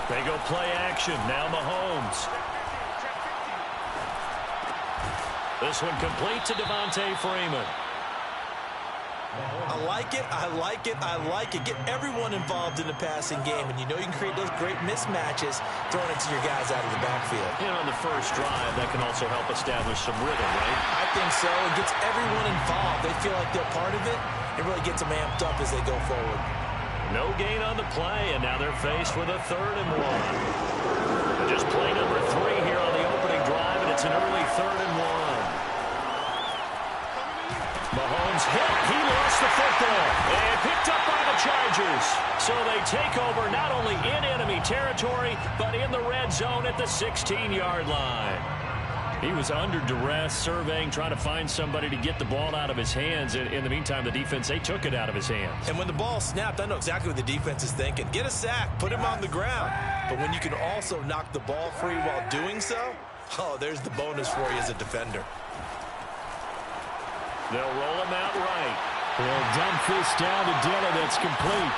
They go play action. Now Mahomes. This one complete to Devontae Freeman. I like it, I like it, I like it. Get everyone involved in the passing game, and you know you can create those great mismatches throwing it to your guys out of the backfield. And on the first drive, that can also help establish some rhythm, right? I think so. It gets everyone involved. They feel like they're part of it. It really gets them amped up as they go forward. No gain on the play, and now they're faced with a 3rd and 1. Just play number 3 here on the opening drive, and it's an early 3rd and 1. Mahomes hit. He lost the football. And picked up by the Chargers. So they take over not only in enemy territory, but in the red zone at the 16-yard line. He was under duress, surveying, trying to find somebody to get the ball out of his hands. In the meantime, the defense, they took it out of his hands. And when the ball snapped, I know exactly what the defense is thinking. Get a sack, put him on the ground. But when you can also knock the ball free while doing so, oh, there's the bonus for you as a defender. They'll roll him out right. They'll dump this down to Dillon. That's complete.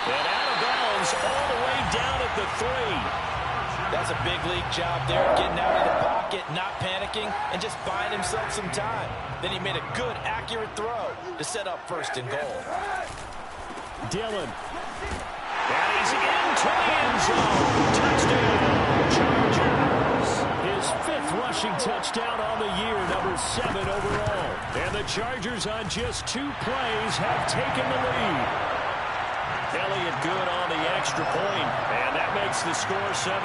And out of bounds all the way down at the 3. That's a big league job there, getting out of the pocket, not panicking, and just buying himself some time. Then he made a good, accurate throw to set up 1st and goal. Dillon. And he's into the end zone. Touchdown, Chargers. His 5th rushing touchdown on the year, number 7 overall. And the Chargers on just 2 plays have taken the lead. Elliott good on the extra point, and that makes the score 7-0.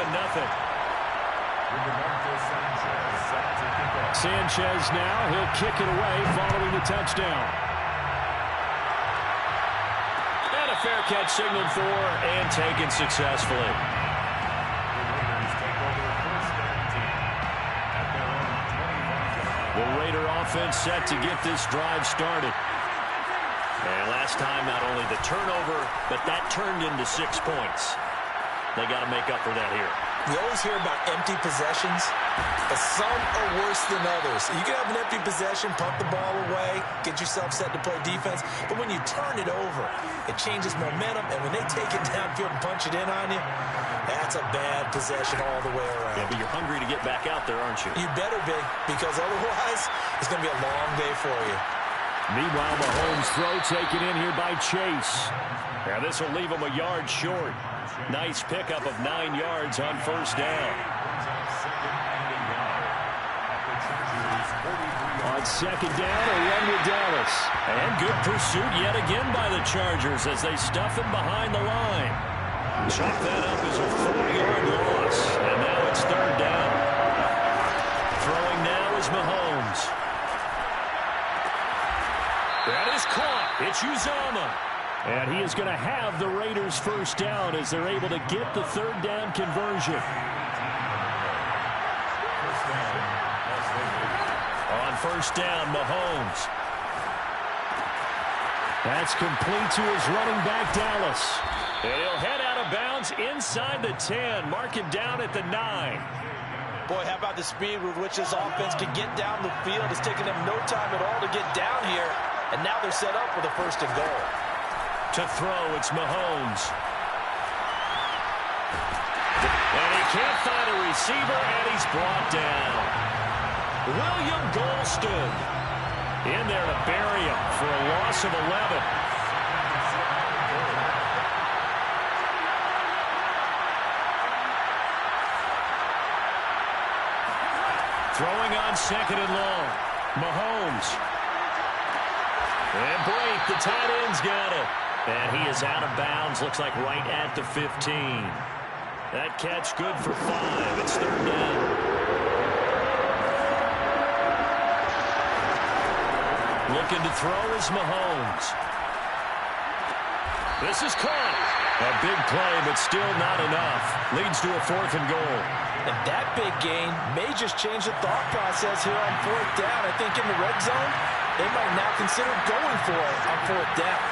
Sanchez now, he'll kick it away following the touchdown. And a fair catch signaled for and taken successfully. The Raider offense set to get this drive started. And last time, not only the turnover, but that turned into 6 points. They got to make up for that here. We always hear about empty possessions, but some are worse than others. You can have an empty possession, pump the ball away, get yourself set to play defense, but when you turn it over, it changes momentum, and when they take it downfield and punch it in on you, that's a bad possession all the way around. Yeah, but you're hungry to get back out there, aren't you? You better be, because otherwise, it's going to be a long day for you. Meanwhile, Mahomes' throw taken in here by Chase. Now this will leave him a yard short. Nice pickup of 9 yards on 1st down. On 2nd down, a run with Dallas. And good pursuit yet again by the Chargers as they stuff him behind the line. Chalk that up as a 4-yard loss. And now it's 3rd down. Throwing now is Mahomes. That is caught. It's Uzomah. And he is going to have the Raiders' 1st down as they're able to get the 3rd down conversion. On 1st down, Mahomes. That's complete to his running back, Dallas. And he'll head out of bounds inside the 10. Mark him down at the 9. Boy, how about the speed with which this offense can get down the field? It's taken them no time at all to get down here. And now they're set up for the 1st and goal. To throw, it's Mahomes. And he can't find a receiver, and he's brought down. William Golston in there to bury him for a loss of 11. Throwing on 2nd and long. Mahomes. And Blake, the tight end's got it. And he is out of bounds. Looks like right at the 15. That catch good for 5. It's 3rd down. Looking to throw is Mahomes. This is caught. A big play, but still not enough. Leads to a 4th and goal. And that big gain may just change the thought process here on 4th down. I think in the red zone, they might now consider going for it on 4th down.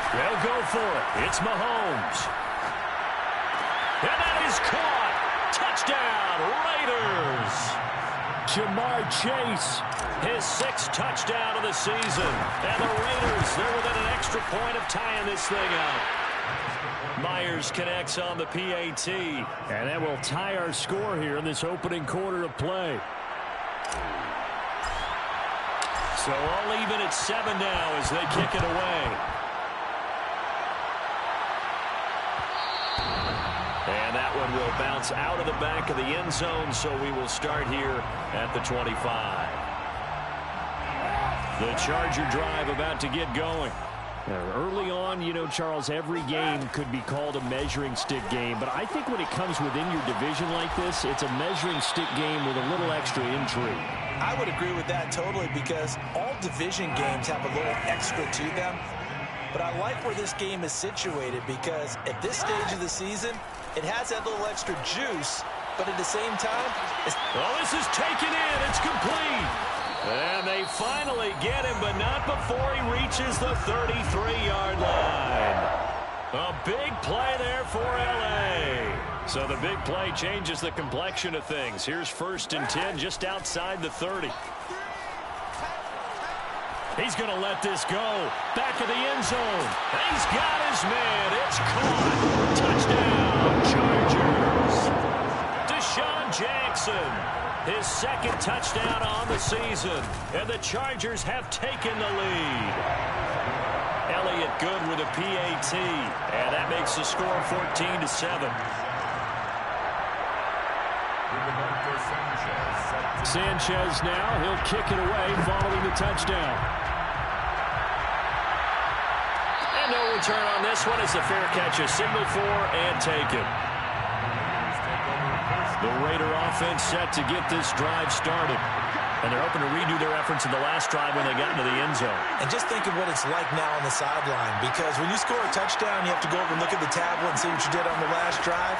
They'll go for it. It's Mahomes. And that is caught. Touchdown, Raiders. Jamar Chase. His 6th touchdown of the season. And the Raiders, they're within an extra point of tying this thing up. Myers connects on the PAT. And that will tie our score here in this opening quarter of play. So all even at 7 now as they kick it away. And that one will bounce out of the back of the end zone, so we will start here at the 25. The Charger drive about to get going. Early on, you know, Charles, every game could be called a measuring stick game. But I think when it comes within your division like this, it's a measuring stick game with a little extra intrigue. I would agree with that totally because all division games have a little extra to them. But I like where this game is situated because at this stage of the season, it has that little extra juice. But at the same time, well, this is taken in. It's complete. And they finally get him, but not before he reaches the 33-yard line. A big play there for L.A. So the big play changes the complexion of things. Here's 1st and 10 just outside the 30. He's going to let this go. Back of the end zone. He's got his man. It's caught. Touchdown, Chargers. Deshaun Jackson. His 2nd touchdown on the season. And the Chargers have taken the lead. Elliott good with a PAT. And that makes the score 14-7. Sanchez now. He'll kick it away following the touchdown. And no return on this one as the fair catch is signaled for and taken. The Raider offense set to get this drive started. And they're hoping to redo their efforts in the last drive when they got into the end zone. And just think of what it's like now on the sideline, because when you score a touchdown, you have to go over and look at the tablet and see what you did on the last drive.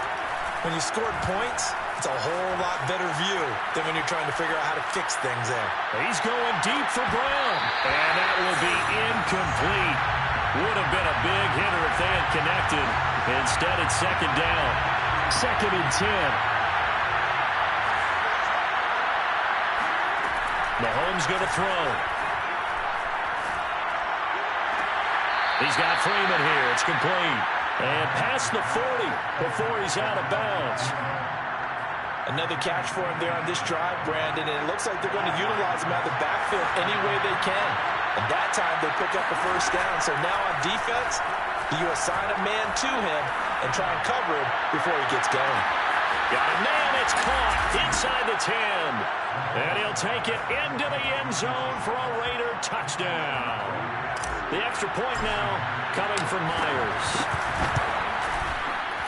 When you scored points, it's a whole lot better view than when you're trying to figure out how to fix things there. He's going deep for Brown. And that will be incomplete. Would have been a big hitter if they had connected. Instead, it's 2nd down. 2nd and 10. Mahomes going to throw. He's got Freeman here. It's complete. And past the 40 before he's out of bounds. Another catch for him there on this drive, Brandon, and it looks like they're going to utilize him out of the backfield any way they can. And that time they pick up the 1st down. So now on defense, you assign a man to him and try and cover him before he gets going. Got a man, it's caught inside the 10. And he'll take it into the end zone for a Raider touchdown. The extra point now coming from Myers.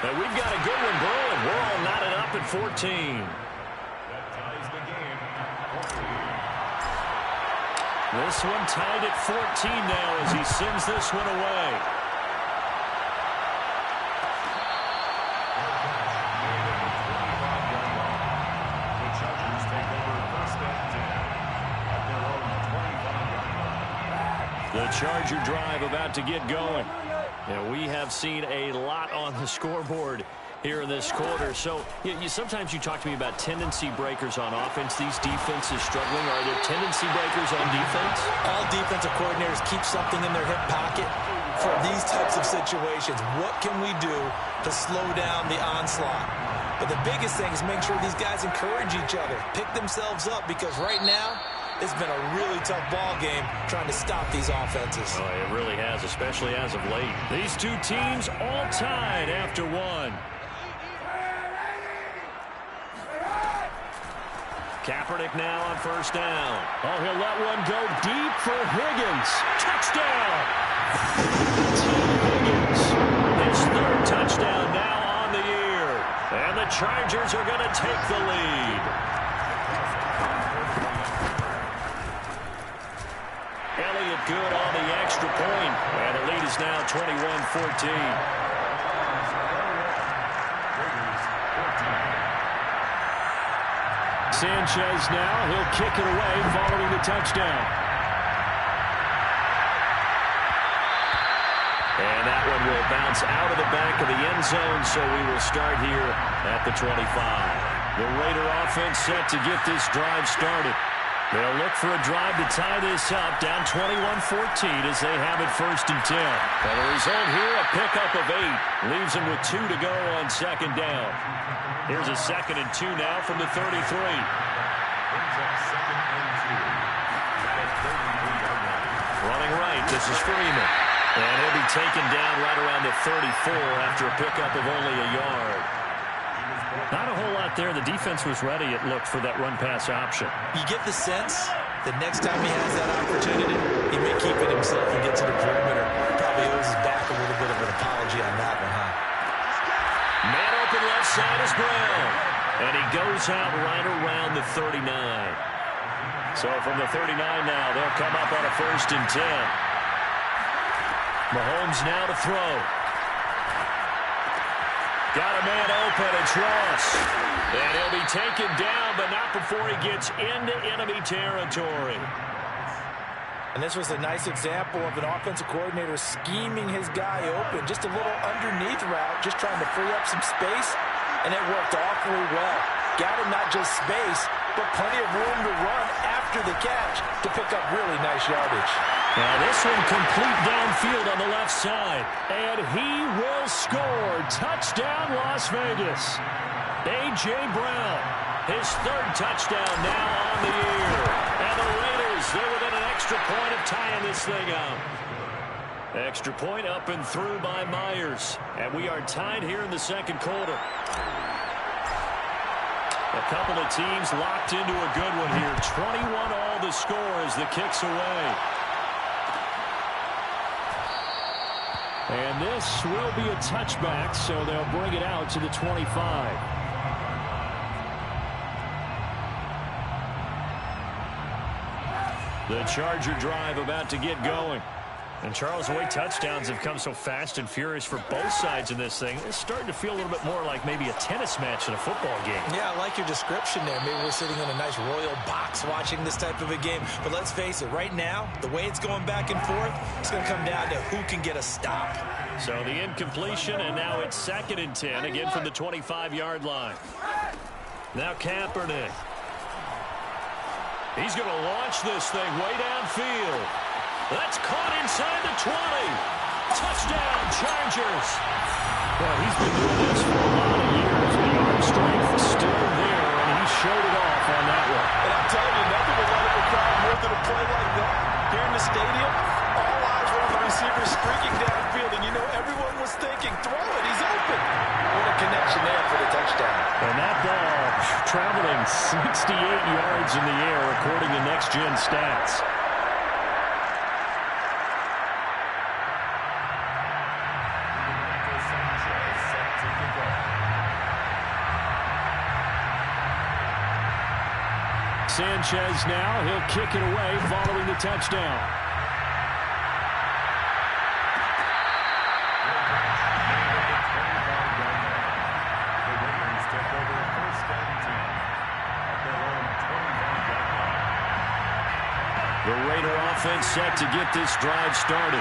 And we've got a good one brewing. We're all knotted up at 14. This one tied at 14 now as he sends this one away. The Charger drive about to get going. And we have seen a lot on the scoreboard here in this quarter. So sometimes you talk to me about tendency breakers on offense. These defenses struggling. Are there tendency breakers on defense? All defensive coordinators keep something in their hip pocket for these types of situations. What can we do to slow down the onslaught? But the biggest thing is make sure these guys encourage each other, pick themselves up, because right now, it's been a really tough ball game trying to stop these offenses. Oh, it really has, especially as of late. These two teams all tied after one. Kaepernick now on 1st down. Oh, he'll let one go deep for Higgins. Touchdown! Higgins, his 3rd touchdown now on the year. And the Chargers are going to take the lead. Elliott good on the extra point. And the lead is now 21-14. Sanchez now. He'll kick it away following the touchdown. And that one will bounce out of the back of the end zone, so we will start here at the 25. The Raider offense set to get this drive started. They'll look for a drive to tie this up, down 21-14 as they have it 1st and 10. And the result here, a pickup of 8. Leaves them with 2 to go on 2nd down. Here's a 2nd and 2 now from the 33. Running right, this is Freeman. And he'll be taken down right around the 34 after a pickup of only a yard. Not a whole lot there. The defense was ready, it looked, for that run-pass option. You get the sense that next time he has that opportunity, he may keep it himself and get to the perimeter. Probably owes his back a little bit of an apology on that one, huh? Man open left side is Brown. And he goes out right around the 39. So from the 39 now, they'll come up on a 1st and 10. Mahomes now to throw. Got a man open, it's Ross. And he'll be taken down, but not before he gets into enemy territory. And this was a nice example of an offensive coordinator scheming his guy open. Just a little underneath route, just trying to free up some space. And it worked awfully well. Got him not just space, but plenty of room to run after the catch to pick up really nice yardage. Now this one complete downfield on the left side. And he will score. Touchdown, Las Vegas. A.J. Brown, his 3rd touchdown now on the year. And the Raiders, they're within an extra point of tying this thing up. Extra point up and through by Myers. And we are tied here in the 2nd quarter. A couple of teams locked into a good one here. 21 all the score as the kick's away. And this will be a touchback, so they'll bring it out to the 25. The Charger drive about to get going. And Charles, the way touchdowns have come so fast and furious for both sides in this thing, it's starting to feel a little bit more like maybe a tennis match in a football game. Yeah, I like your description there. Maybe we're sitting in a nice royal box watching this type of a game. But let's face it, right now, the way it's going back and forth, it's going to come down to who can get a stop. So the incompletion, and now it's 2nd and 10, again from the 25-yard line. Now Kaepernick. He's going to launch this thing way downfield. That's caught inside the 20. Touchdown, Chargers. Well, he's been doing this for a lot of years. The arm strength is still there, and he showed it off on that one. And I'm telling you, nothing will light up a crowd more than a play like that. Here in the stadium, all eyes were on the receiver streaking downfield, and you know everyone was thinking, throw it, he's open. What a connection there for the touchdown. And that ball traveling 68 yards in the air, according to Next Gen Stats. Sanchez now, he'll kick it away following the touchdown. The Raider offense set to get this drive started.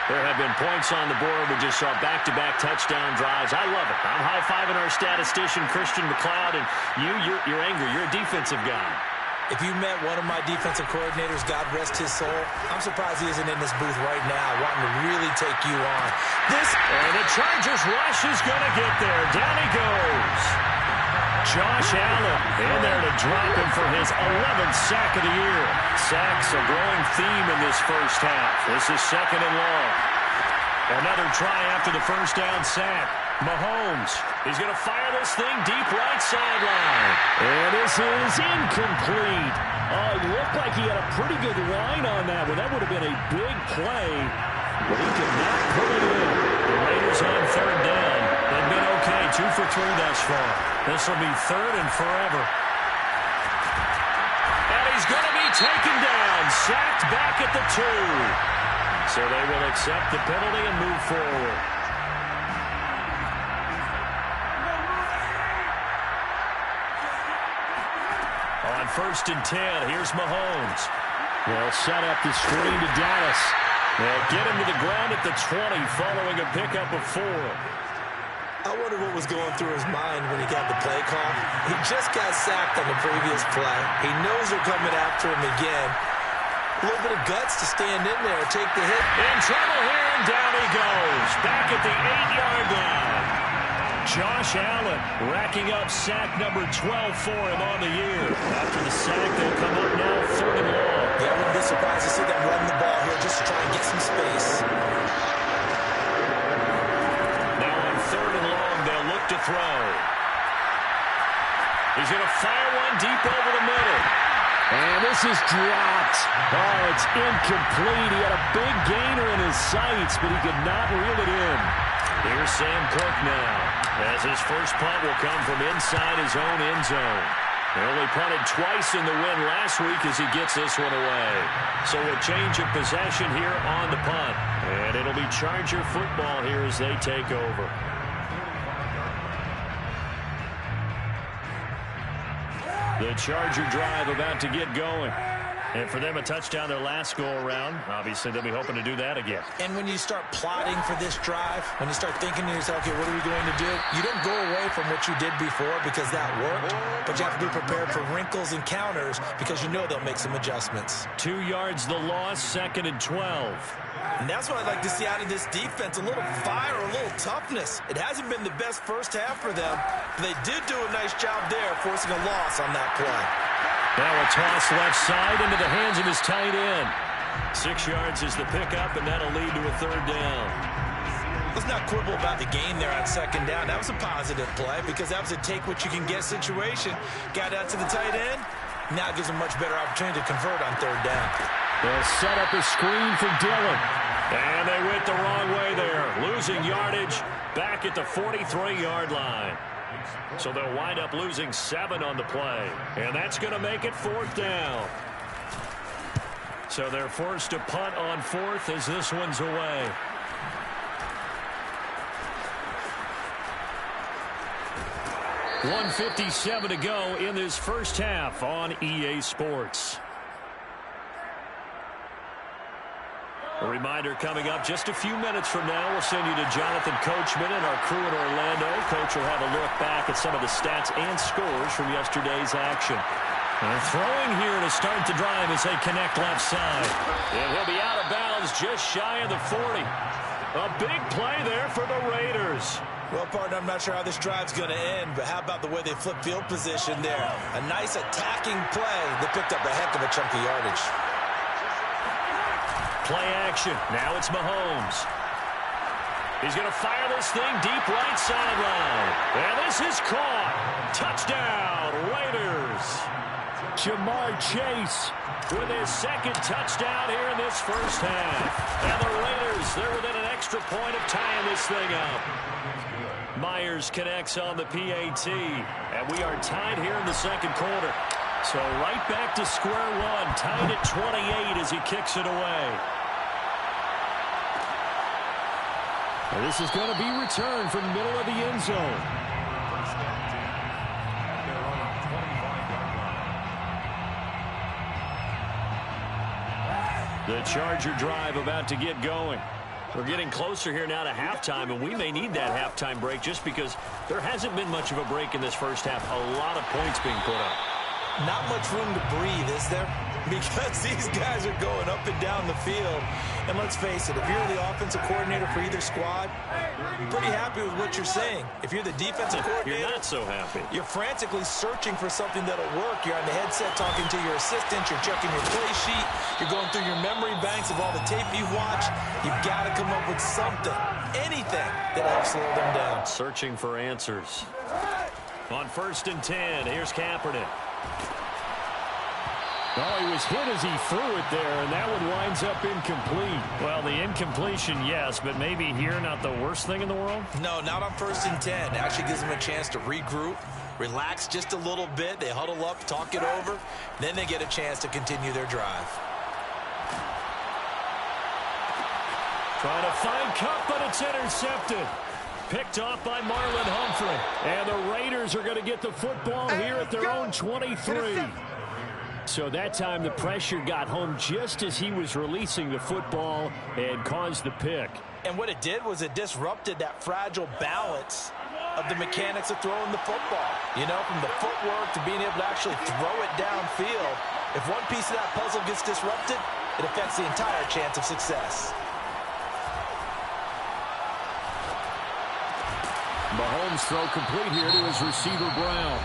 There have been points on the board. We just saw back-to-back touchdown drives. I love it. I'm high-fiving our statistician, Christian McLeod, and you're angry. You're a defensive guy. If you met one of my defensive coordinators, God rest his soul, I'm surprised he isn't in this booth right now wanting to really take you on. And the Chargers rush is going to get there. Down he goes. Josh Allen in there to drop him for his 11th sack of the year. Sacks a growing theme in this first half. This is 2nd and long. Another try after the first down sack. Mahomes, he's going to fire this thing deep right sideline. And this is incomplete. It looked like he had a pretty good line on that one. That would have been a big play, but he could not put it in. The Raiders on 3rd down. They've been okay, 2 for 3 thus far. This will be 3rd and forever. And he's going to be taken down, sacked back at the 2. So they will accept the penalty and move forward. On 1st and 10, here's Mahomes. They'll set up the screen to Dallas. They'll get him to the ground at the 20 following a pickup of 4. I wonder what was going through his mind when he got the play call. He just got sacked on the previous play. He knows they're coming after him again. A little bit of guts to stand in there and take the hit. In trouble here, and down he goes. Back at the 8-yard line. Josh Allen racking up sack number 12 for him on the year. After the sack, they'll come up now 3rd and long. Yeah, I wouldn't be surprised to see them run the ball here just to try and get some space. Now on 3rd and long, they'll look to throw. He's going to fire one deep over the middle. And this is dropped. Oh, it's incomplete. He had a big gainer in his sights, but he could not reel it in. Here's Sam Cook now, as his first punt will come from inside his own end zone. He only punted twice in the win last week as he gets this one away. So a change of possession here on the punt. And it'll be Charger football here as they take over. The Charger drive about to get going. And for them, a touchdown their last go-around. Obviously, they'll be hoping to do that again. And when you start plotting for this drive, when you start thinking to yourself, okay, what are we going to do? You don't go away from what you did before because that worked, but you have to be prepared for wrinkles and counters because you know they'll make some adjustments. 2 yards the loss, 2nd and 12. And that's what I'd like to see out of this defense, a little fire, a little toughness. It hasn't been the best first half for them, but they did do a nice job there forcing a loss on that play. Now a toss left side into the hands of his tight end. 6 yards is the pickup, and that'll lead to a 3rd down. Let's not quibble about the gain there on 2nd down. That was a positive play because that was a take-what-you-can-get situation. Got out to the tight end. Now it gives them a much better opportunity to convert on 3rd down. They'll set up a screen for Dillon. And they went the wrong way there. Losing yardage back at the 43-yard line. So they'll wind up losing 7 on the play. And that's going to make it 4th down. So they're forced to punt on 4th as this one's away. .157 to go in this first half on EA Sports. A reminder coming up just a few minutes from now. We'll send you to Jonathan Coachman and our crew in Orlando. Coach will have a look back at some of the stats and scores from yesterday's action. And throwing here to start the drive as they connect left side. And he'll be out of bounds just shy of the 40. A big play there for the Raiders. Well, partner, I'm not sure how this drive's going to end, but how about the way they flip field position there? A nice attacking play. They picked up a heck of a chunk of yardage. Play action. Now it's Mahomes. He's going to fire this thing deep right sideline. And this is caught. Touchdown, Raiders. Jamar Chase with his 2nd touchdown here in this first half. And the Raiders, they're within an extra point of tying this thing up. Myers connects on the PAT. And we are tied here in the 2nd quarter. So right back to square one, tied at 28 as he kicks it away. And this is going to be returned from middle of the end zone. The Charger drive about to get going. We're getting closer here now to halftime, and we may need that halftime break just because there hasn't been much of a break in this first half. A lot of points being put up. Not much room to breathe, is there? Because these guys are going up and down the field. And let's face it, if you're the offensive coordinator for either squad, you're pretty happy with what you're saying. If you're the defensive coordinator, you're not so happy. You're frantically searching for something that'll work. You're on the headset talking to your assistant. You're checking your play sheet. You're going through your memory banks of all the tape you've watched. You've got to come up with something, anything that helps slow them down. Searching for answers. On 1st and 10, here's Kaepernick. Oh, he was hit as he threw it there, and that one winds up incomplete. Well, the incompletion, yes, but maybe here not the worst thing in the world? No, not on 1st and 10. It actually gives them a chance to regroup, relax just a little bit. They huddle up, talk it over. Then they get a chance to continue their drive. Trying to find Kupp, but it's intercepted. Picked off by Marlon Humphrey. And the Raiders are going to get the football here at their own 23. So that time the pressure got home just as he was releasing the football and caused the pick. And what it did was it disrupted that fragile balance of the mechanics of throwing the football. You know, from the footwork to being able to actually throw it downfield. If one piece of that puzzle gets disrupted, it affects the entire chance of success. Mahomes throw complete here to his receiver, Brown.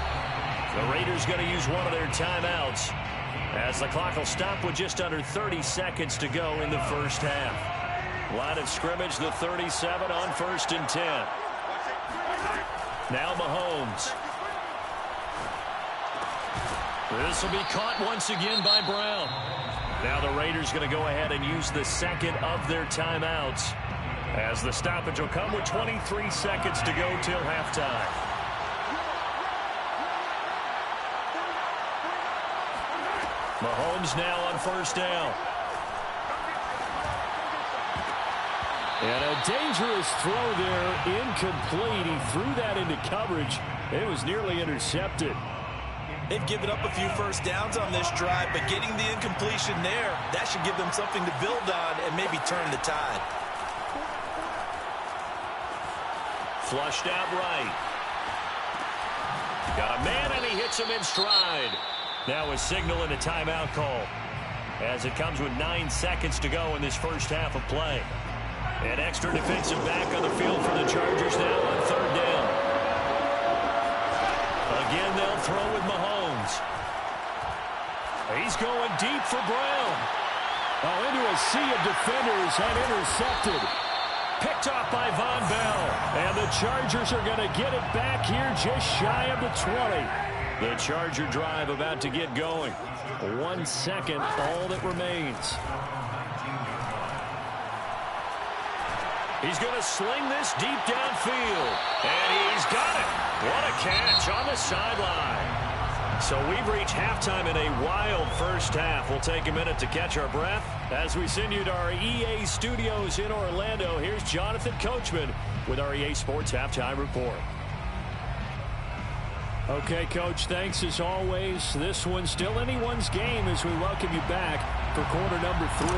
The Raiders going to use one of their timeouts as the clock will stop with just under 30 seconds to go in the first half. Line of scrimmage, the 37 on 1st and 10. Now Mahomes. This will be caught once again by Brown. Now the Raiders going to go ahead and use the second of their timeouts, as the stoppage will come with 23 seconds to go till halftime. Mahomes now on 1st down. And a dangerous throw there, incomplete. He threw that into coverage. It was nearly intercepted. They've given up a few first downs on this drive, but getting the incompletion there, that should give them something to build on and maybe turn the tide. Flushed out right. Got a man, and he hits him in stride. Now a signal and a timeout call, as it comes with 9 seconds to go in this first half of play. An extra defensive back on the field for the Chargers now on 3rd down. Again, they'll throw with Mahomes. He's going deep for Brown. Oh, into a sea of defenders and intercepted. Picked off by Von Bell. And the Chargers are going to get it back here just shy of the 20. The Charger drive about to get going. 1 second, all that remains. He's going to sling this deep downfield. And he's got it. What a catch on the sideline. So we've reached halftime in a wild first half. We'll take a minute to catch our breath as we send you to our EA studios in Orlando. Here's Jonathan Coachman with our EA Sports Halftime Report. Okay, Coach, thanks as always. This one's still anyone's game as we welcome you back for quarter number 3.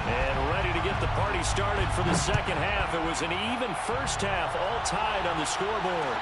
And ready to get the party started for the second half. It was an even first half, all tied on the scoreboard.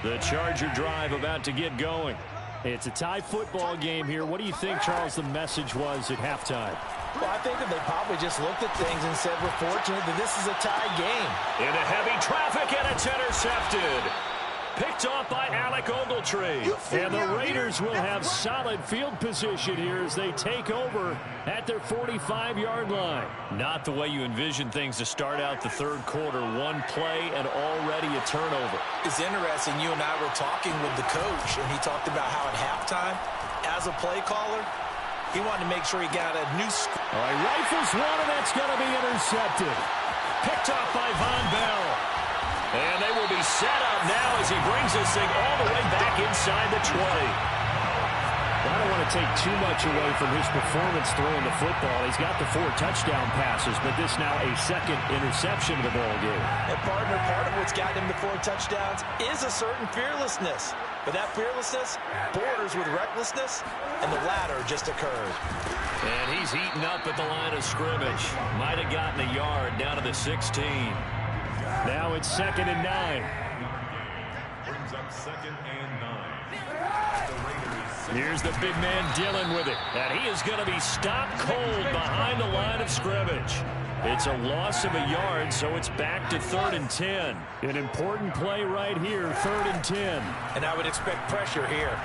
The Charger drive about to get going. It's a tie football game here. What do you think, Charles, the message was at halftime? Well, I think that they probably just looked at things and said, we're fortunate that this is a tie game. Into heavy traffic, and it's intercepted. Picked off by Alec Ogletree. And the Raiders will have solid field position here as they take over at their 45-yard line. Not the way you envision things to start out the third quarter. One play and already a turnover. It's interesting. You and I were talking with the coach, and he talked about how at halftime, as a play caller, he wanted to make sure he got a new score. All right, rifles one, and that's going to be intercepted. Picked off by Von Bell. And they will be set up now as he brings this thing all the way back inside the 20. I don't want to take too much away from his performance throwing the football. He's got the 4 touchdown passes, but this now a second interception of the ball game. And partner, part of what's gotten him the 4 touchdowns is a certain fearlessness. But that fearlessness borders with recklessness, and the latter just occurred. And he's eaten up at the line of scrimmage. Might have gotten a yard down to the 16. Now it's 2nd and 9. Brings up 2nd and 9. Here's the big man Dillon with it. And he is going to be stopped cold behind the line of scrimmage. It's a loss of a yard, so it's back to 3rd and 10. An important play right here, 3rd and 10. And I would expect pressure here.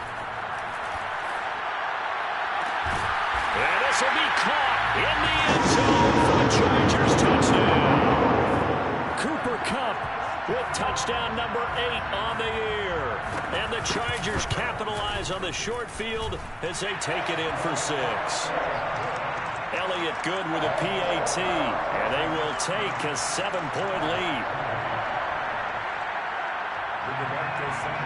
And this will be caught in the end zone for the Chargers touchdown. Cooper Kupp with touchdown number 8 on the year. And the Chargers capitalize on the short field as they take it in for 6. Elliott good with a PAT, and they will take a 7-point lead.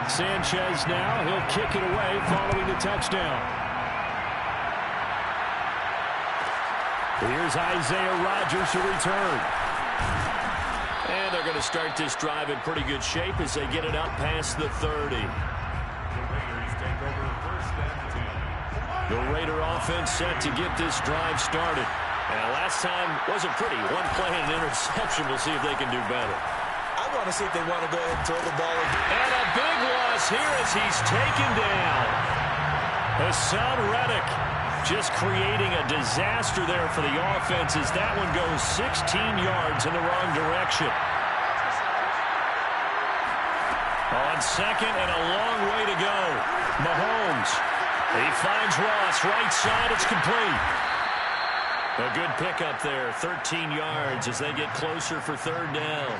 Sanchez now, he'll kick it away following the touchdown. Here's Isaiah Rodgers to return. And they're going to start this drive in pretty good shape as they get it up past the 30. The Raider offense set to get this drive started. And last time wasn't pretty. One play and an interception. We'll see if they can do better. I want to see if they want to go ahead and throw the ball. And a big loss here as he's taken down. Hassan Reddick just creating a disaster there for the offense as that one goes 16 yards in the wrong direction. On second and a long way to go. Mahomes. He finds Ross. Right side. It's complete. A good pickup there. 13 yards as they get closer for third down.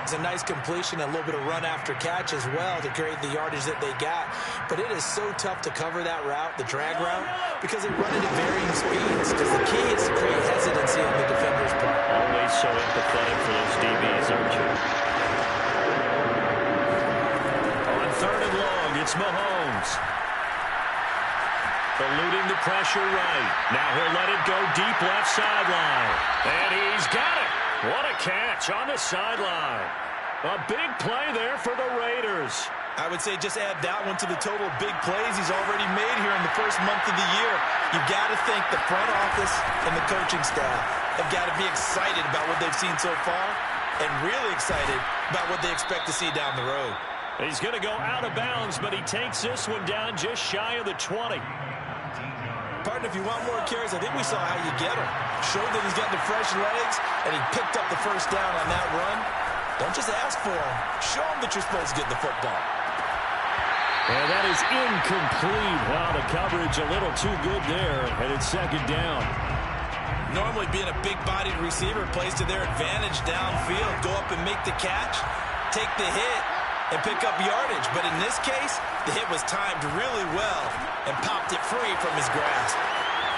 It's a nice completion, a little bit of run after catch as well to create the yardage that they got. But it is so tough to cover that route, the drag route, because they run it at varying speeds. Because the key is to create hesitancy on the defender's part. Always so empathetic for those DBs, aren't you? On third and long, it's Mahomes. Eluding the pressure right. Now he'll let it go deep left sideline. And he's got it. What a catch on the sideline. A big play there for the Raiders. I would say just add that one to the total of big plays he's already made here in the first month of the year. You've got to think the front office and the coaching staff have got to be excited about what they've seen so far and really excited about what they expect to see down the road. He's going to go out of bounds, but he takes this one down just shy of the 20. Partner, if you want more carries, I think we saw how you get them. Showed that he's got the fresh legs, and he picked up the first down on that run. Don't just ask for him. Show him that you're supposed to get the football. And that is incomplete. Wow, the coverage a little too good there, and it's second down. Normally being a big-bodied receiver plays to their advantage downfield. Go up and make the catch, take the hit, and pick up yardage. But in this case, the hit was timed really well and popped it free from his grasp.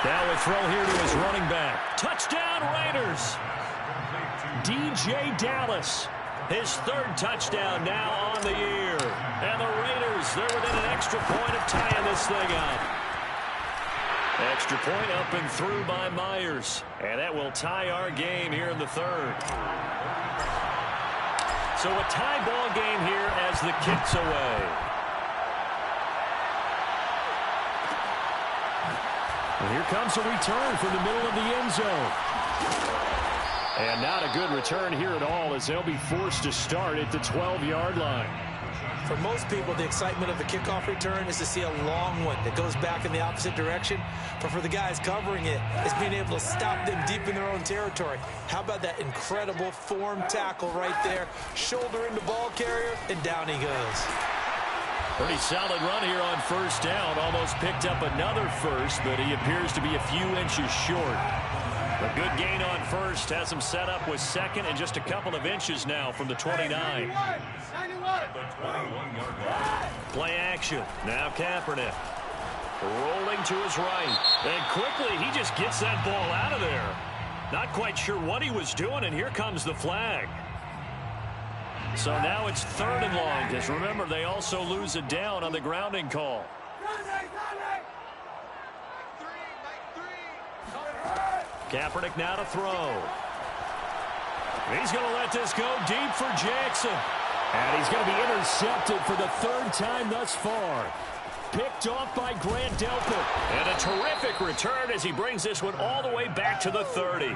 Now a throw here to his running back. Touchdown, Raiders. DJ Dallas, his third touchdown now on the year. And the Raiders, they're within an extra point of tying this thing up. Extra point up and through by Myers. And that will tie our game here in the third. So a tie ball game here as the kick's away. And here comes a return from the middle of the end zone. And not a good return here at all as they'll be forced to start at the 12-yard line. For most people, the excitement of the kickoff return is to see a long one that goes back in the opposite direction. But for the guys covering it, it's being able to stop them deep in their own territory. How about that incredible form tackle right there? Shoulder into ball carrier, and down he goes. Pretty solid run here on first down. Almost picked up another first, but he appears to be a few inches short. A good gain on first has him set up with second and just a couple of inches now from the 29. Play action. Now Kaepernick. Rolling to his right. And quickly, he just gets that ball out of there. Not quite sure what he was doing, and here comes the flag. So now it's third and long, because remember, they also lose a down on the grounding call. Kaepernick now to throw. He's going to let this go deep for Jackson. And he's going to be intercepted for the third time thus far. Picked off by Grant Delpit. And a terrific return as he brings this one all the way back to the 30.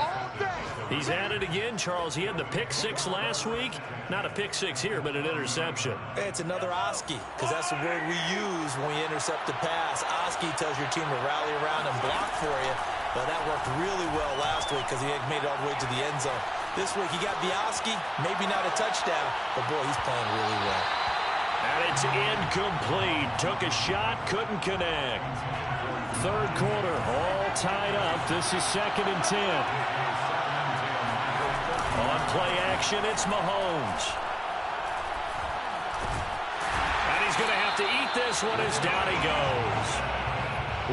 He's at it again, Charles. He had the pick six last week. Not a pick six here, but an interception. It's another Oski, because that's the word we use when we intercept a pass. Oski tells your team to rally around and block for you. Well, that worked really well last week because he had made it all the way to the end zone. This week he got the Oski, maybe not a touchdown, but boy, he's playing really well. And it's incomplete. Took a shot, couldn't connect. Third quarter, all tied up. This is 2nd and 10. On play action, it's Mahomes. And he's going to have to eat this one as down he goes.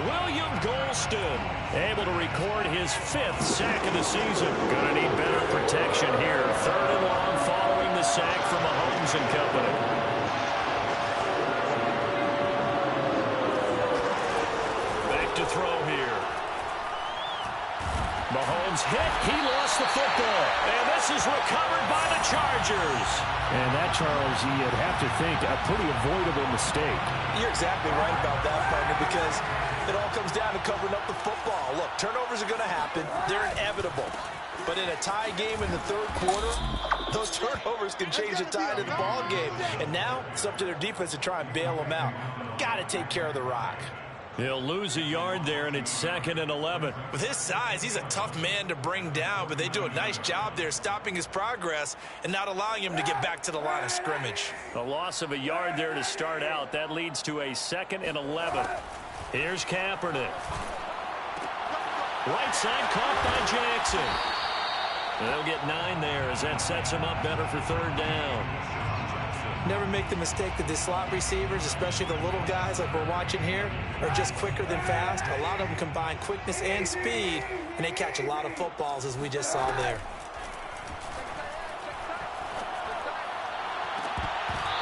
William Golston able to record his 5th sack of the season. Going to need better protection here. Third and long following the sack from Mahomes and company. Back to throw here. Mahomes Mahomes hit. He lost the football. And this is recovered by the Chargers. And that, Charles, you'd have to think a pretty avoidable mistake. You're exactly right about that, partner, because it all comes down to covering up the football. Look, turnovers are going to happen. They're inevitable. But in a tie game in the third quarter, those turnovers can change the tide of the ball game. And now it's up to their defense to try and bail them out. Got to take care of the rock. He'll lose a yard there, and it's 2nd and 11. With his size, he's a tough man to bring down, but they do a nice job there stopping his progress and not allowing him to get back to the line of scrimmage. A loss of a yard there to start out. That leads to a 2nd and 11. Here's Kaepernick. Right side caught by Jackson. They'll get 9 there as that sets him up better for 3rd down. Never make the mistake that the slot receivers, especially the little guys like we're watching here, are just quicker than fast. A lot of them combine quickness and speed, and they catch a lot of footballs, as we just saw there.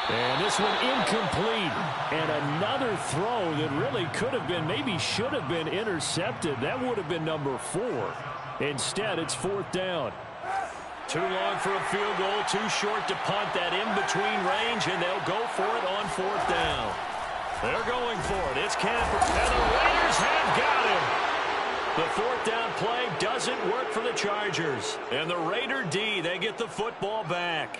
And this one incomplete. And another throw that really could have been, maybe should have been intercepted. That would have been number 4. Instead, it's 4th down. Too long for a field goal, too short to punt. That in-between range, and they'll go for it on 4th down. They're going for it. It's Camper, and the Raiders have got him. The 4th down play doesn't work for the Chargers. And the Raider D, they get the football back.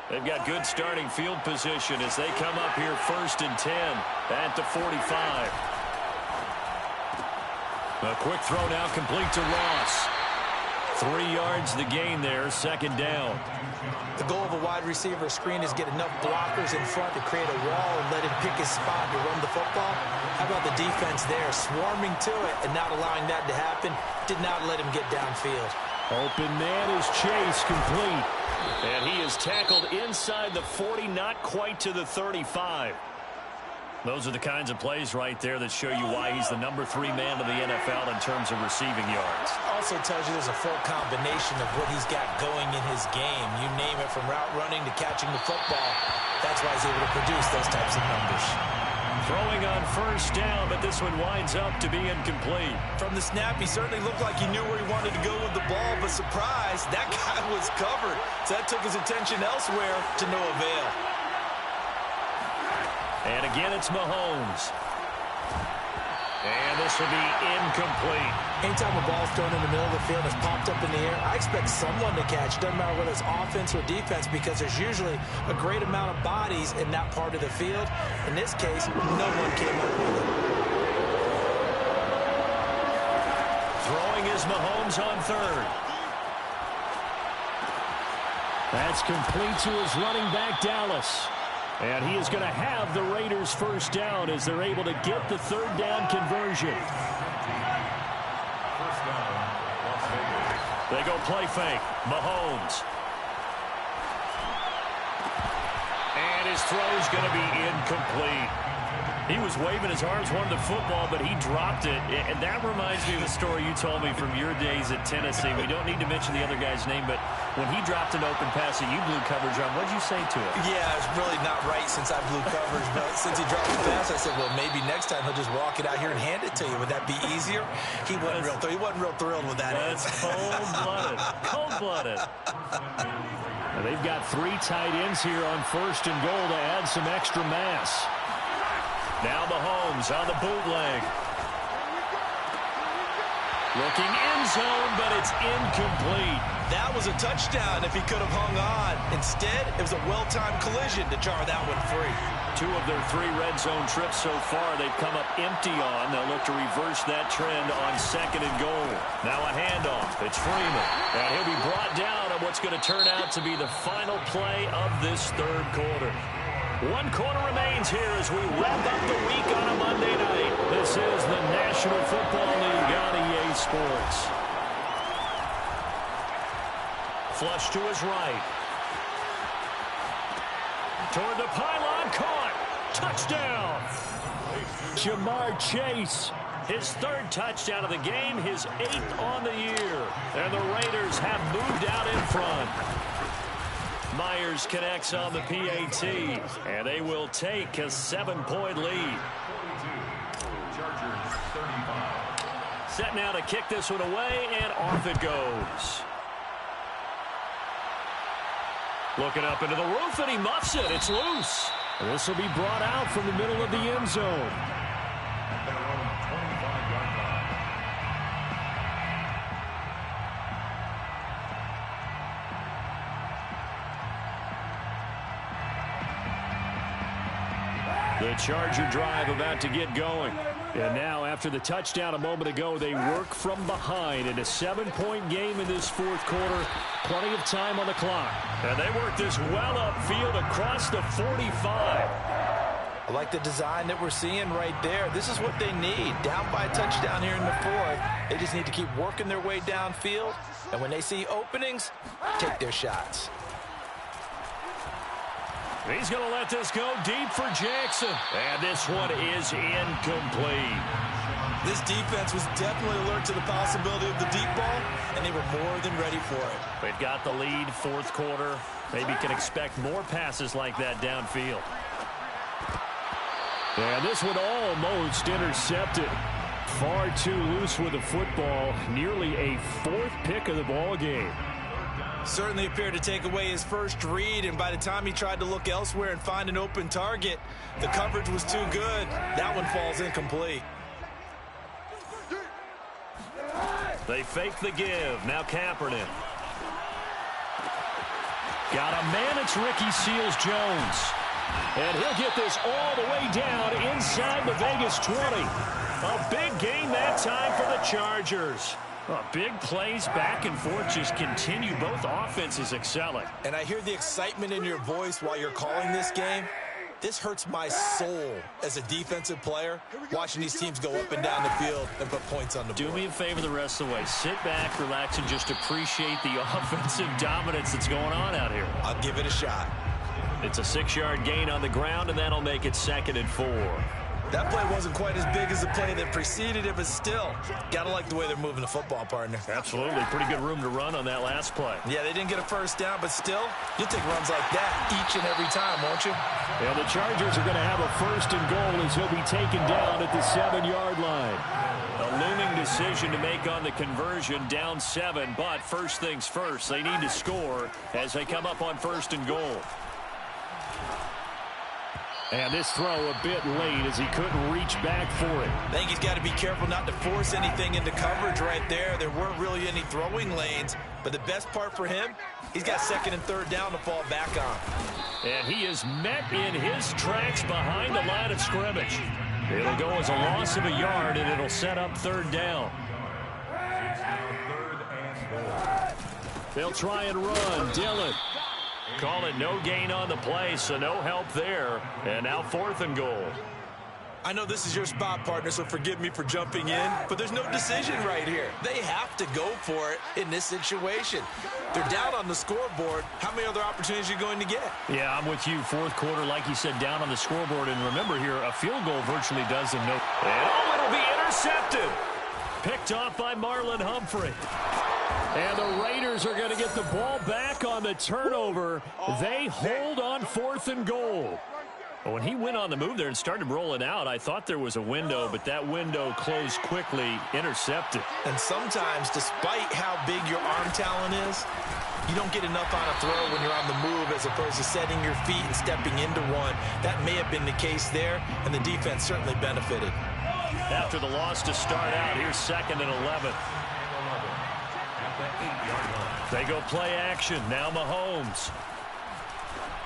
They've got good starting field position as they come up here 1st and 10 at the 45. A quick throw now complete to Ross. 3 yards the gain there, 2nd down. The goal of a wide receiver screen is get enough blockers in front to create a wall and let him pick his spot to run the football. How about the defense there, swarming to it and not allowing that to happen? Did not let him get downfield. Open man is Chase, complete. And he is tackled inside the 40, not quite to the 35. Those are the kinds of plays right there that show you why he's the number 3 man of the NFL in terms of receiving yards. Also tells you there's a full combination of what he's got going in his game. You name it, from route running to catching the football. That's why he's able to produce those types of numbers. Throwing on 1st down, but this one winds up to be incomplete. From the snap, he certainly looked like he knew where he wanted to go with the ball, but surprise, that guy was covered. So that took his attention elsewhere to no avail. And again, it's Mahomes. And this will be incomplete. Anytime a ball's thrown in the middle of the field and it's popped up in the air, I expect someone to catch. Doesn't matter whether it's offense or defense, because there's usually a great amount of bodies in that part of the field. In this case, no one came up with it. Throwing is Mahomes on 3rd. That's complete to his running back, Dallas. And he is going to have the Raiders 1st down as they're able to get the 3rd down conversion. They go play fake. Mahomes. And his throw's going to be incomplete. He was waving his arms, wanted the football, but he dropped it. And that reminds me of a story you told me from your days at Tennessee. We don't need to mention the other guy's name, but when he dropped an open pass that you blew coverage on, what did you say to him? Yeah, it's really not right since I blew coverage, but since he dropped the pass, I said, well, maybe next time he'll just walk it out here and hand it to you. Would that be easier? He wasn't real thrilled with that. That's cold-blooded. Cold-blooded. They've got 3 tight ends here on 1st and goal to add some extra mass. Now Mahomes on the bootleg. Looking end zone, but it's incomplete. That was a touchdown if he could have hung on. Instead, it was a well-timed collision to jar that one free. 2 of their 3 red zone trips so far, they've come up empty on. They'll look to reverse that trend on 2nd and goal. Now a handoff. It's Freeman. And he'll be brought down on what's going to turn out to be the final play of this 3rd quarter. 1 quarter remains here as we wrap up the week on a Monday night. This is the National Football League on EA Sports. Flush to his right. Toward the pylon, caught. Touchdown. Jamar Chase. His 3rd touchdown of the game, his 8th on the year. And the Raiders have moved out in front. Myers connects on the PAT, and they will take a 7-point lead. Chargers 35. Set now to kick this one away, and off it goes. Looking up into the roof, and he muffs it. It's loose. This will be brought out from the middle of the end zone. The Charger drive about to get going. And now, after the touchdown a moment ago, they work from behind in a 7-point game in this fourth quarter. Plenty of time on the clock. And they work this well upfield across the 45. I like the design that we're seeing right there. This is what they need. Down by a touchdown here in the fourth. They just need to keep working their way downfield. And when they see openings, take their shots. He's going to let this go deep for Jackson. And this one is incomplete. This defense was definitely alert to the possibility of the deep ball, and they were more than ready for it. They've got the lead, fourth quarter. Maybe can expect more passes like that downfield. And this one almost intercepted. Far too loose with the football. Nearly a fourth pick of the ball game. Certainly appeared to take away his first read, and by the time he tried to look elsewhere and find an open target, the coverage was too good. That one falls incomplete. They fake the give. Now Kaepernick. Got a man. It's Ricky Seals-Jones. And he'll get this all the way down inside the Vegas 20. A big game that time for the Chargers. Big plays back and forth just continue. Both offenses excelling. And I hear the excitement in your voice while you're calling this game. This hurts my soul as a defensive player, watching these teams go up and down the field and put points on the board. Do me a favor the rest of the way. Sit back, relax, and just appreciate the offensive dominance that's going on out here. I'll give it a shot. It's a 6-yard gain on the ground, and that'll make it 2nd and 4. That play wasn't quite as big as the play that preceded it, but still, gotta like the way they're moving the football, partner. Absolutely. Pretty good room to run on that last play. Yeah, they didn't get a first down, but still, you'll take runs like that each and every time, won't you? And the Chargers are going to have a 1st and goal as he'll be taken down at the 7-yard line. A looming decision to make on the conversion, down 7, but first things first, they need to score as they come up on 1st and goal. And this throw a bit late as he couldn't reach back for it. I think he's got to be careful not to force anything into coverage right there. There weren't really any throwing lanes, but the best part for him, he's got 2nd and 3rd down to fall back on. And he is met in his tracks behind the line of scrimmage. It'll go as a loss of a yard, and it'll set up 3rd down. They'll try and run. Dillon. Call it no gain on the play, so no help there. And now 4th and goal. I know this is your spot, partner, so forgive me for jumping in, but there's no decision right here. They have to go for it in this situation. They're down on the scoreboard. How many other opportunities are you going to get? Yeah, I'm with you. 4th quarter, like you said, down on the scoreboard. And remember here, a field goal virtually does them no. And it'll be intercepted. Picked off by Marlon Humphrey. And the Raiders are going to get the ball back on the turnover. They hold on 4th and goal. When he went on the move there and started rolling out, I thought there was a window, but that window closed quickly, intercepted. And sometimes, despite how big your arm talent is, you don't get enough on a throw when you're on the move as opposed to setting your feet and stepping into one. That may have been the case there, and the defense certainly benefited. After the loss to start out, here's 2nd and 11. They go play action. Now Mahomes.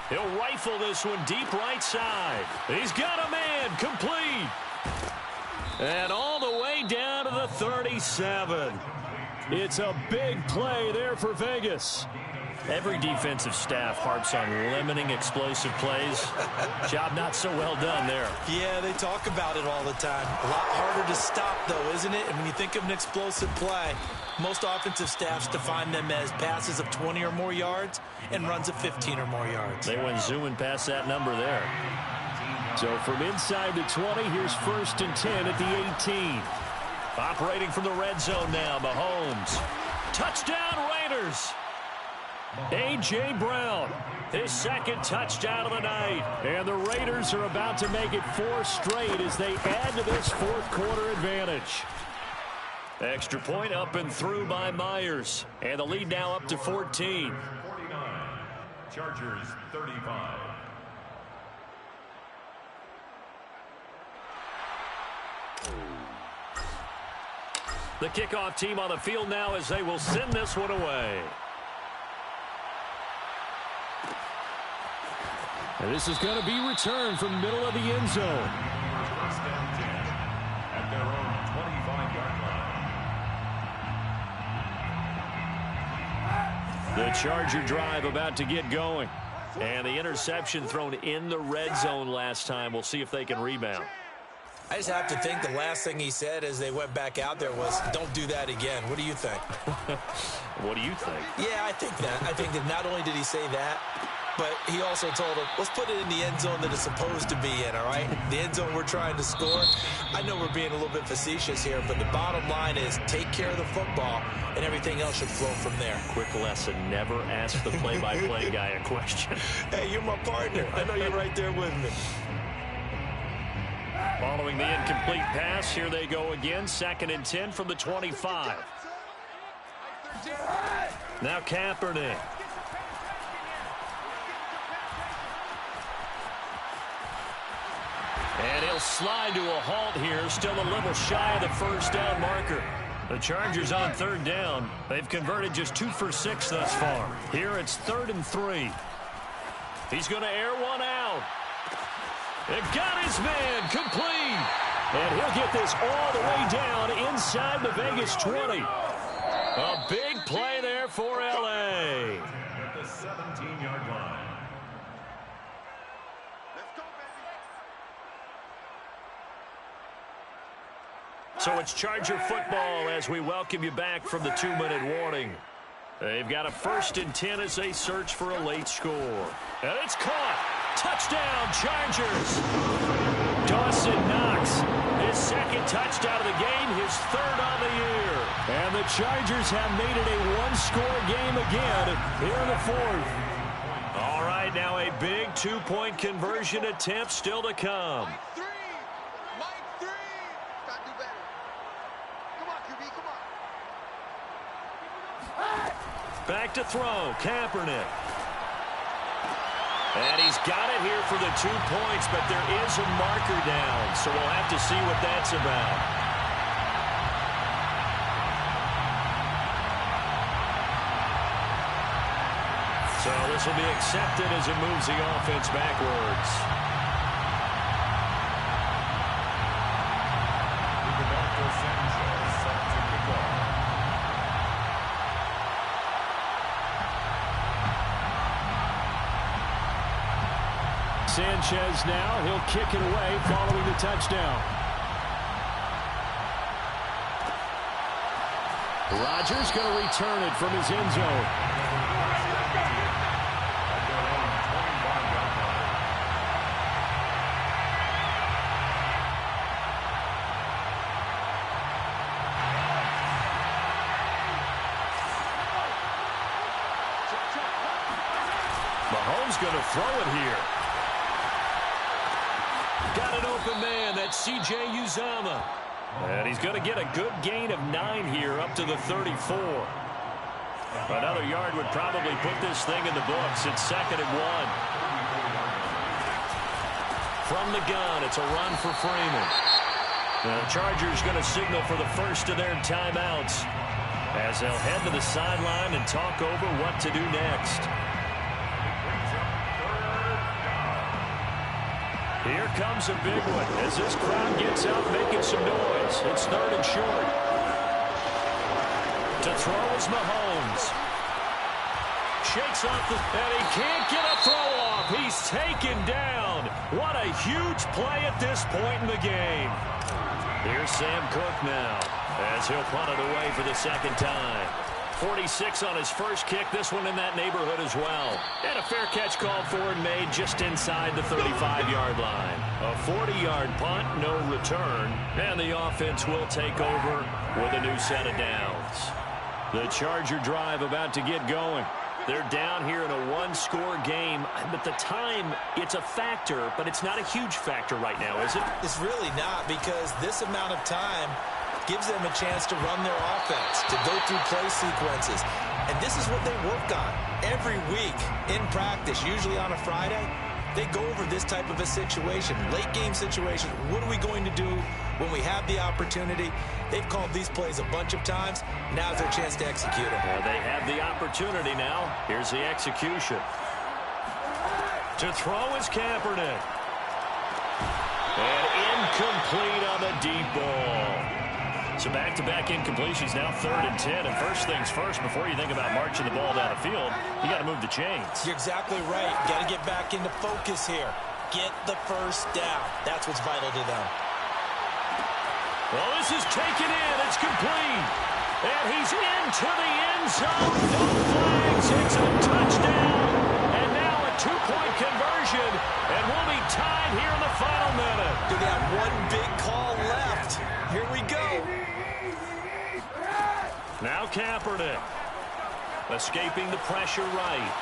He'll rifle this one deep right side. He's got a man. Complete. And all the way down to the 37. It's a big play there for Vegas. Every defensive staff harps on limiting explosive plays. Job not so well done there. Yeah, they talk about it all the time. A lot harder to stop, though, isn't it? And when you think of an explosive play, most offensive staffs define them as passes of 20 or more yards and runs of 15 or more yards. They went zooming past that number there. So from inside the 20, here's 1st and 10 at the 18. Operating from the red zone now, Mahomes. Touchdown, Raiders. A.J. Brown, his 2nd touchdown of the night. And the Raiders are about to make it 4 straight as they add to this 4th quarter advantage. Extra point up and through by Myers. And the lead now up to 14. 49. Chargers 35. The kickoff team on the field now as they will send this one away. And this is going to be returned from middle of the end zone. First down 10 at their own 25-yard line. The Charger drive about to get going. And the interception thrown in the red zone last time. We'll see if they can rebound. I just have to think the last thing he said as they went back out there was, don't do that again. What do you think? What do you think? Yeah, I think that. I think that not only did he say that, but he also told him, let's put it in the end zone that it's supposed to be in, all right? The end zone we're trying to score. I know we're being a little bit facetious here, but the bottom line is take care of the football, and everything else should flow from there. Quick lesson, never ask the play-by-play guy a question. Hey, you're my partner. I know you're right there with me. Following the incomplete pass, here they go again. 2nd and 10 from the 25. Now Kaepernick. And he'll slide to a halt here, still a little shy of the first down marker. The Chargers on 3rd down. They've converted just 2 for 6 thus far. Here it's 3rd and 3. He's going to air one out. It got his man complete. And he'll get this all the way down inside the Vegas 20. A big play there for L.A. At the 17-yard line. So it's Charger football as we welcome you back from the 2-minute warning. They've got a 1st and 10 as they search for a late score. And it's caught. Touchdown, Chargers. Dawson Knox, his 2nd touchdown of the game, his 3rd on the year. And the Chargers have made it a one-score game again here in the 4th. All right, now a big 2-point conversion attempt still to come. Mike 3. Gotta do better. Come on, QB, come on. Back to throw, Kaepernick. And he's got it here for the 2 points, but there is a marker down, so we'll have to see what that's about. So this will be accepted as it moves the offense backwards. Roberto Sanchez set to kick off. Sanchez now, he'll kick it away following the touchdown. Rodgers going to return it from his end zone. Mahomes going to throw it here. Got an open man. That's C.J. Uzomah. And he's going to get a good gain of 9 here up to the 34. Another yard would probably put this thing in the books. It's 2nd and 1. From the gun, it's a run for Freeman. The Chargers going to signal for the first of their timeouts as they'll head to the sideline and talk over what to do next. Here comes a big one as this crowd gets out making some noise. It's 3rd and short. To throw is Mahomes. Shakes off the... and he can't get a throw off. He's taken down. What a huge play at this point in the game. Here's Sam Cook now as he'll punt it away for the 2nd time. 46 on his first kick, this one in that neighborhood as well. And a fair catch called for and made just inside the 35-yard line. A 40-yard punt, no return, and the offense will take over with a new set of downs. The Charger drive about to get going. They're down here in a one-score game, but the time, it's a factor, but it's not a huge factor right now, is it? It's really not, because this amount of time, gives them a chance to run their offense, to go through play sequences. And this is what they work on every week in practice, usually on a Friday. They go over this type of a situation, late game situation. What are we going to do when we have the opportunity? They've called these plays a bunch of times. Now's their chance to execute them. Well, they have the opportunity now. Here's the execution. To throw is Kaepernick. And incomplete on the deep ball. So back-to-back incompletions, now 3rd and 10. And first things first, before you think about marching the ball down the field, you got to move the chains. You're exactly right. Got to get back into focus here. Get the first down. That's what's vital to them. Well, this is taken in. It's complete. And he's into the end zone. No flags. It's a touchdown. And now a 2-point conversion. And we'll be tied here in the final minute. They got one big call left. Here we go. Now Kaepernick. Escaping the pressure right.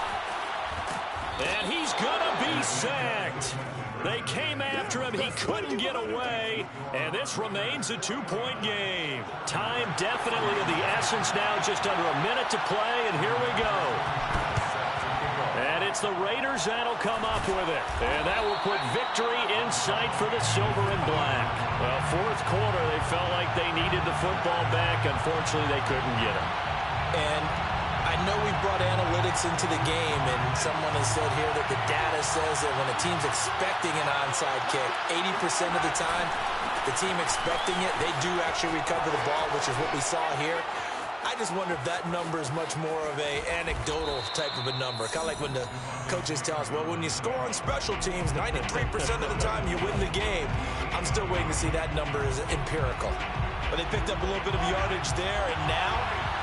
And he's going to be sacked. They came after him. He couldn't get away. And this remains a 2-point game. Time definitely of the essence now. Just under a minute to play. And here we go. And it's the Raiders that'll come up with it. And that will put victory in sight for the silver and black. Well, 4th quarter, they felt like they needed the football back. Unfortunately, they couldn't get it. And I know we brought analytics into the game, and someone has said here that the data says that when a team's expecting an onside kick, 80% of the time, the team expecting it, they do actually recover the ball, which is what we saw here. I just wonder if that number is much more of a anecdotal type of a number. Kind of like when the coaches tell us, well, when you score on special teams, 93% of the time you win the game. I'm still waiting to see that number is empirical. But they picked up a little bit of yardage there, and now,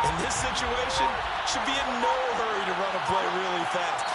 in this situation, should be in no hurry to run a play really fast.